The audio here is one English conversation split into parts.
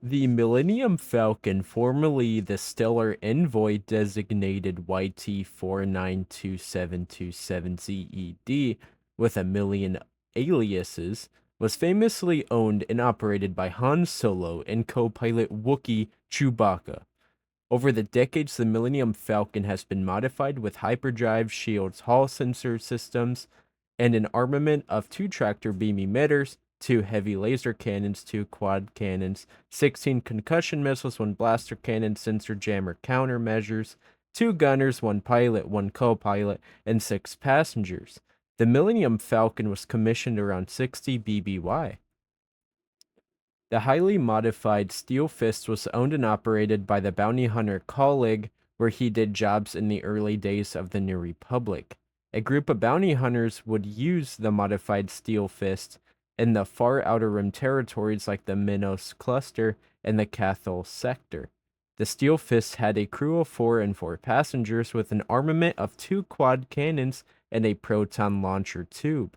The Millennium Falcon, formerly the Stellar Envoy designated YT-492727ZED with a million aliases, was famously owned and operated by Han Solo and co-pilot Wookiee Chewbacca. Over the decades, the Millennium Falcon has been modified with hyperdrive shields, Hall sensor systems, and an armament of 2 tractor beam emitters, 2 heavy laser cannons, 2 quad cannons, 16 concussion missiles, 1 blaster cannon, sensor jammer countermeasures, 2 gunners, 1 pilot, 1 co-pilot, and 6 passengers. The Millennium Falcon was commissioned around 60 BBY. The highly modified Steel Fist was owned and operated by the bounty hunter Colleague, where he did jobs in the early days of the New Republic. A group of bounty hunters would use the modified Steel Fist in the far outer rim territories like the Minos Cluster and the Cathol Sector. The Steel Fist had a crew of 4 and 4 passengers with an armament of 2 quad cannons and a proton launcher tube.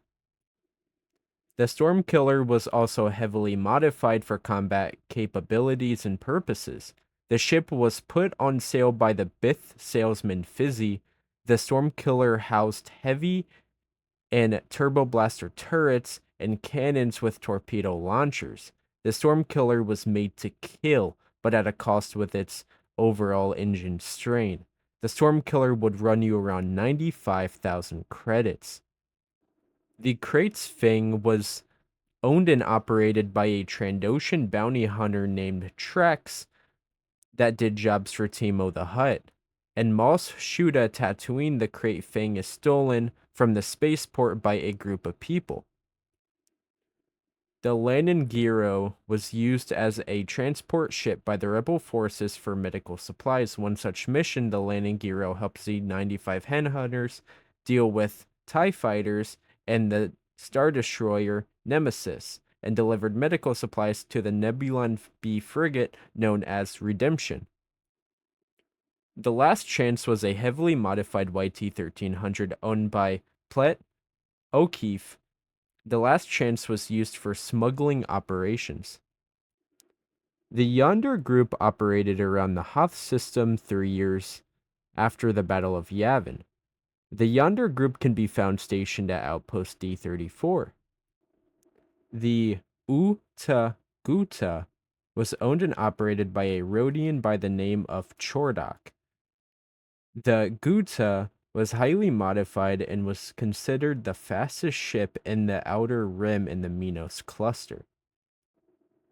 The Stormkiller was also heavily modified for combat capabilities and purposes. The ship was put on sale by the Bith salesman Fizzy. The Stormkiller housed heavy and turbo blaster turrets and cannons with torpedo launchers. The Stormkiller was made to kill, but at a cost with its overall engine strain. The Stormkiller would run you around 95,000 credits. The Krait's Fang was owned and operated by a Trandoshan bounty hunter named Trex that did jobs for Timo the Hutt. And Mos Shuda Tatooine, the Krayt Fang is stolen from the spaceport by a group of people. The Laningiro was used as a transport ship by the rebel forces for medical supplies. One such mission, the Laningiro helped Z-95 Henhunters deal with TIE fighters and the Star Destroyer Nemesis, and delivered medical supplies to the Nebulon B frigate known as Redemption. The Last Chance was a heavily modified YT-1300 owned by Plet O'Keefe. The Last Chance was used for smuggling operations. The Yonder Group operated around the Hoth system 3 years after the Battle of Yavin. The Yonder Group can be found stationed at Outpost D-34. The Uta Guta was owned and operated by a Rhodian by the name of Chordok. The Guta was highly modified and was considered the fastest ship in the outer rim in the Minos cluster.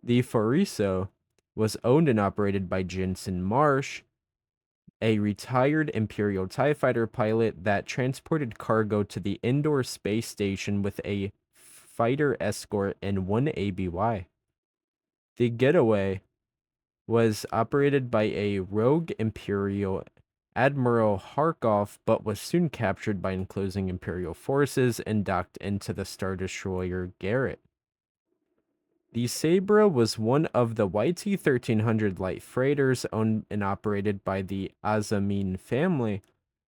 The Foriso was owned and operated by Jensen Marsh, a retired Imperial TIE fighter pilot that transported cargo to the indoor space station with a fighter escort and 1 ABY. The Getaway was operated by a rogue Imperial Admiral Harkov, but was soon captured by enclosing Imperial forces and docked into the Star Destroyer Garrett. The Sabra was one of the YT-1300 light freighters owned and operated by the Azamin family.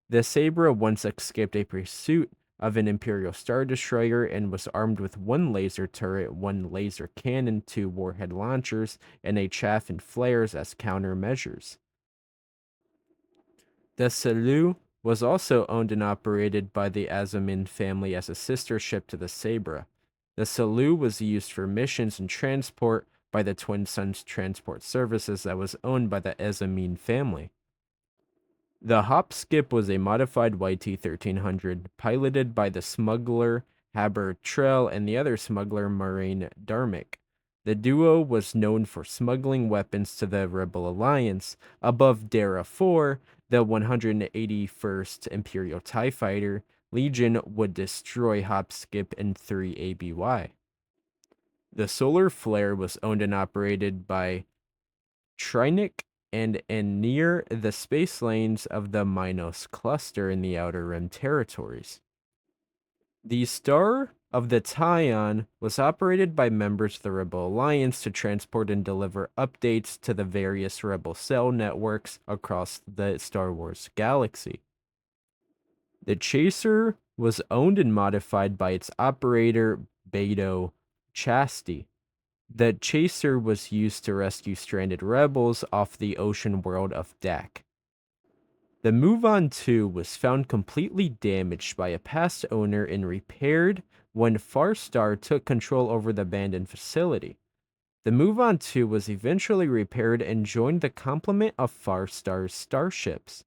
The Sabra once escaped a pursuit of an Imperial Star Destroyer and was armed with 1 laser turret, 1 laser cannon, 2 warhead launchers, and a chaff and flares as countermeasures. The Salu was also owned and operated by the Azamin family as a sister ship to the Sabra. The Salu was used for missions and transport by the Twin Suns Transport Services that was owned by the Azamin family. The Hop Skip was a modified YT-1300 piloted by the smuggler Haber Trell and the other smuggler Moraine Darmic. The duo was known for smuggling weapons to the Rebel Alliance. Above Dara 4, the 181st Imperial TIE Fighter Legion would destroy Hop Skip in 3 ABY. The Solar Flare was owned and operated by Trinik and near the space lanes of the Minos cluster in the Outer Rim territories. The Star of the Tyon was operated by members of the Rebel Alliance to transport and deliver updates to the various Rebel cell networks across the Star Wars galaxy. The Chaser was owned and modified by its operator, Beto Chasti. The chaser was used to rescue stranded rebels off the ocean world of Dak. The Move-On 2 was found completely damaged by a past owner and repaired when Farstar took control over the abandoned facility. The Move-On 2 was eventually repaired and joined the complement of Farstar's starships.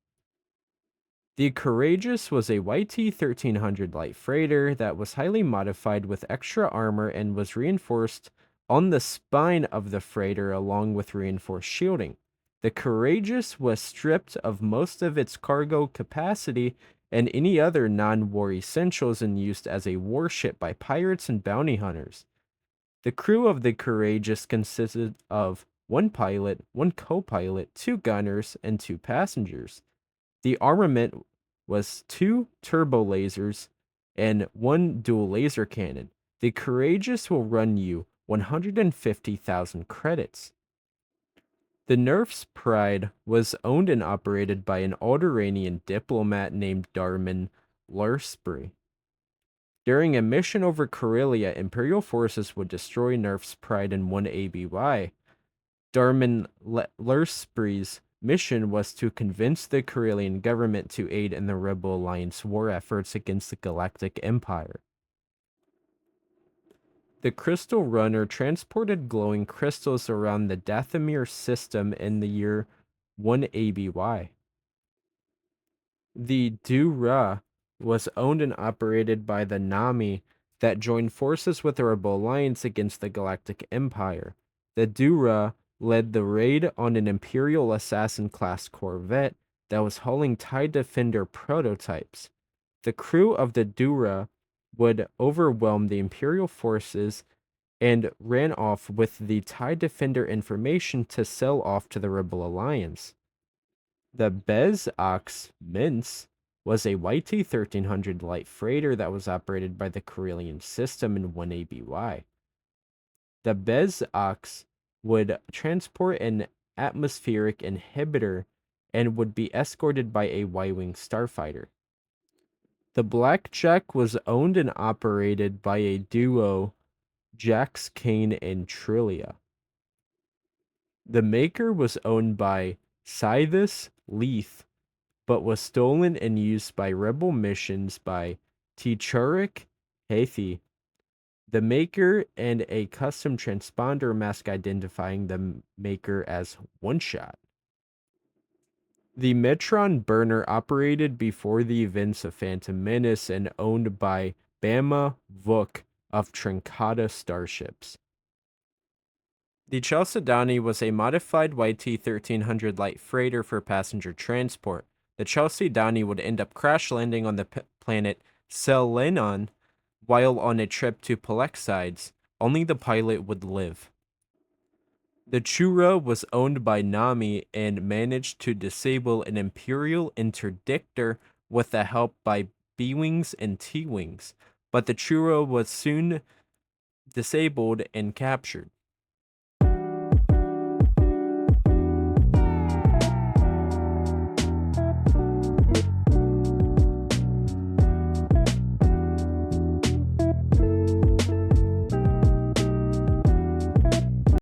The Courageous was a YT-1300 light freighter that was highly modified with extra armor and was reinforced on the spine of the freighter along with reinforced shielding. The Courageous was stripped of most of its cargo capacity and any other non-war essentials and used as a warship by pirates and bounty hunters. The crew of the Courageous consisted of one pilot, one co-pilot, two gunners, and two passengers. The armament was two turbo lasers and one dual laser cannon. The Courageous will run you 150,000 credits. The Nerf's Pride was owned and operated by an Alderaanian diplomat named Darman Lursbury. During a mission over Corellia, Imperial forces would destroy Nerf's Pride in 1 ABY. Darman Lursbury's mission was to convince the Corellian government to aid in the Rebel Alliance war efforts against the Galactic Empire. The Crystal Runner transported glowing crystals around the Dathomir system in the year 1 ABY. The Du-Ra was owned and operated by the Nami that joined forces with the Rebel Alliance against the Galactic Empire. The Du-Ra led the raid on an Imperial Assassin-class corvette that was hauling TIE Defender prototypes. The crew of the Du-Ra would overwhelm the Imperial forces and ran off with the TIE Defender information to sell off to the Rebel Alliance. The Bez-Ox Mince was a YT-1300 light freighter that was operated by the Corellian system in 1 ABY. The Bez-Ox would transport an atmospheric inhibitor and would be escorted by a Y-Wing starfighter. The Blackjack was owned and operated by a duo, Jax Kane and Trillia. The Maker was owned by Scythus Leith, but was stolen and used by rebel missions by T'Churik Hathi, the Maker, and a custom transponder mask identifying the Maker as One Shot. The Metron Burner operated before the events of Phantom Menace and owned by Bama Vuk of Trincata Starships. The Chalcedony was a modified YT-1300 light freighter for passenger transport. The Chalcedony would end up crash landing on the planet Selenon while on a trip to Pelexides. Only the pilot would live. The Chura was owned by Nami and managed to disable an Imperial interdictor with the help by B-Wings and T-Wings, but the Chura was soon disabled and captured.